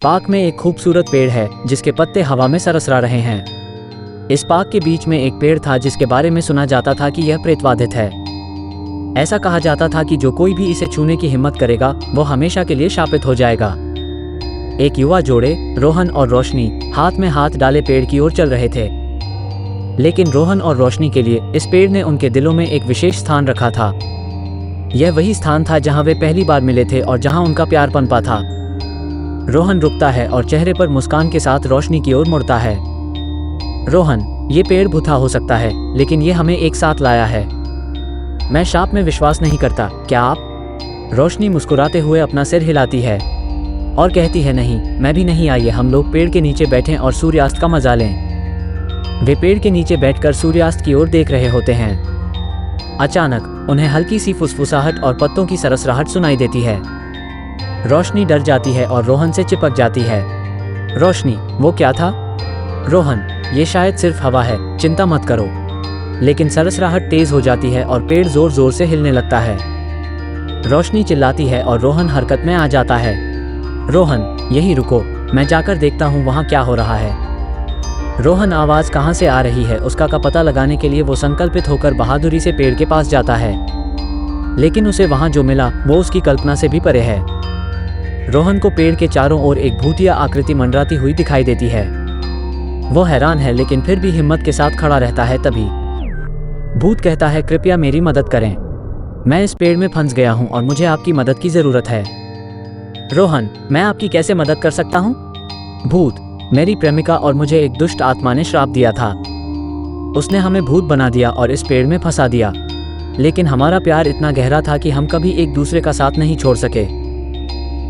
Park में एक खूबसूरत पेड़ है जिसके पत्ते हवा में सरसरा रहे हैं। इस पार्क के बीच में एक पेड़ था जिसके बारे में सुना जाता था कि यह प्रेतवाधित है। ऐसा कहा जाता था कि जो कोई भी इसे छूने की हिम्मत करेगा वो हमेशा के लिए शापित हो जाएगा। एक युवा जोड़े रोहन और रोशनी हाथ में हाथ डाले पेड़ की ओर चल रहे थे, लेकिन रोहन और रोशनी के लिए इस पेड़ ने उनके दिलों में एक विशेष स्थान रखा था। यह वही स्थान था जहां वे पहली बार मिले थे और जहां उनका प्यार पनपा था। रोहन रुकता है और चेहरे पर मुस्कान के साथ रोशनी की ओर मुड़ता है। रोहन, ये पेड़ भूथा हो सकता है लेकिन ये हमें एक साथ लाया है। मैं शाप में विश्वास नहीं करता, क्या आप? रोशनी मुस्कुराते हुए अपना सिर हिलाती है और कहती है, नहीं, मैं भी नहीं। आइए हम लोग पेड़ के नीचे बैठें और सूर्यास्त का मजा लें। वे पेड़ के नीचे बैठकर सूर्यास्त की ओर देख रहे होते हैं। अचानक उन्हें हल्की सी फुसफुसाहट और पत्तों की सरसराहट सुनाई देती है। रोशनी डर जाती है और रोहन से चिपक जाती है। रोशनी, वो क्या था? रोहन, ये शायद सिर्फ हवा है, चिंता मत करो। लेकिन सरसराहट तेज हो जाती है और पेड़ जोर जोर से हिलने लगता है। रोशनी चिल्लाती है और रोहन हरकत में आ जाता है। रोहन, यहीं रुको, मैं जाकर देखता हूँ वहाँ क्या हो रहा है। रोहन आवाज़ कहाँ से आ रही है उसका पता लगाने के लिए वो संकल्पित होकर बहादुरी से पेड़ के पास जाता है, लेकिन उसे वहाँ जो मिला वो उसकी कल्पना से भी परे है। रोहन को पेड़ के चारों ओर एक भूतिया आकृति मंडराती हुई दिखाई देती है। वो हैरान है लेकिन फिर भी हिम्मत के साथ खड़ा रहता है। तभी भूत कहता है, कृपया मेरी मदद करें, मैं इस पेड़ में फंस गया हूँ और मुझे आपकी मदद की ज़रूरत है। रोहन, मैं आपकी कैसे मदद कर सकता हूँ? भूत, मेरी प्रेमिका और मुझे एक दुष्ट आत्मा ने श्राप दिया था। उसने हमें भूत बना दिया और इस पेड़ में फंसा दिया, लेकिन हमारा प्यार इतना गहरा था कि हम कभी एक दूसरे का साथ नहीं छोड़ सके।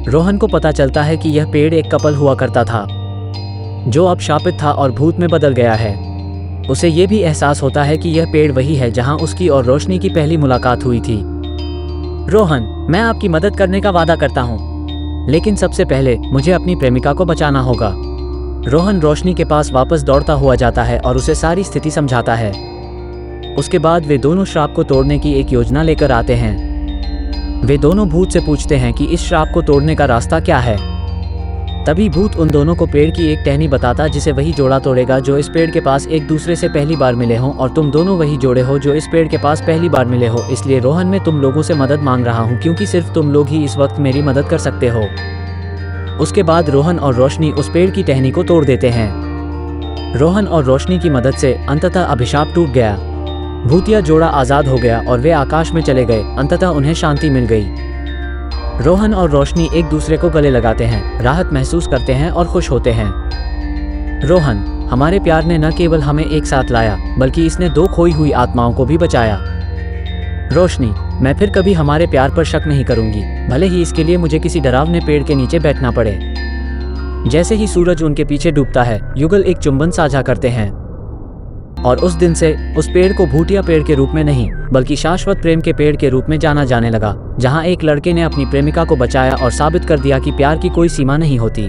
रोहन को पता चलता है कि यह पेड़ एक कपल हुआ करता था जो अब शापित था और भूत में बदल गया है। उसे ये भी एहसास होता है कि यह पेड़ वही है जहां उसकी और रोशनी की पहली मुलाकात हुई थी। रोहन, मैं आपकी मदद करने का वादा करता हूँ, लेकिन सबसे पहले मुझे अपनी प्रेमिका को बचाना होगा। रोहन रोशनी के पास वापस दौड़ता हुआ जाता है और उसे सारी स्थिति समझाता है। उसके बाद वे दोनों श्राप को तोड़ने की एक योजना लेकर आते हैं। वे दोनों भूत से पूछते हैं कि इस श्राप को तोड़ने का रास्ता क्या है। तभी भूत उन दोनों को पेड़ की एक टहनी बताता जिसे वही जोड़ा तोड़ेगा जो इस पेड़ के पास एक दूसरे से पहली बार मिले हों, और तुम दोनों वही जोड़े हो जो इस पेड़ के पास पहली बार मिले हो। इसलिए रोहन, मैं तुम लोगों से मदद मांग रहा हूँ क्योंकि सिर्फ तुम लोग ही इस वक्त मेरी मदद कर सकते हो। उसके बाद रोहन और रोशनी उस पेड़ की टहनी को तोड़ देते हैं। रोहन और रोशनी की मदद से अंततः अभिशाप टूट गया। भूतिया जोड़ा आज़ाद हो गया और वे आकाश में चले गए। अंततः उन्हें शांति मिल गई। रोहन और रोशनी एक दूसरे को गले लगाते हैं, राहत महसूस करते हैं और खुश होते हैं। रोहन, हमारे प्यार ने न केवल हमें एक साथ लाया बल्कि इसने दो खोई हुई आत्माओं को भी बचाया। रोशनी, मैं फिर कभी हमारे प्यार पर शक नहीं करूंगी, भले ही इसके लिए मुझे किसी डरावने पेड़ के नीचे बैठना पड़े। जैसे ही सूरज उनके पीछे डूबता है, युगल एक चुंबन साझा करते हैं और उस दिन से उस पेड़ को भूतिया पेड़ के रूप में नहीं बल्कि शाश्वत प्रेम के पेड़ के रूप में जाना जाने लगा, जहां एक लड़के ने अपनी प्रेमिका को बचाया और साबित कर दिया कि प्यार की कोई सीमा नहीं होती।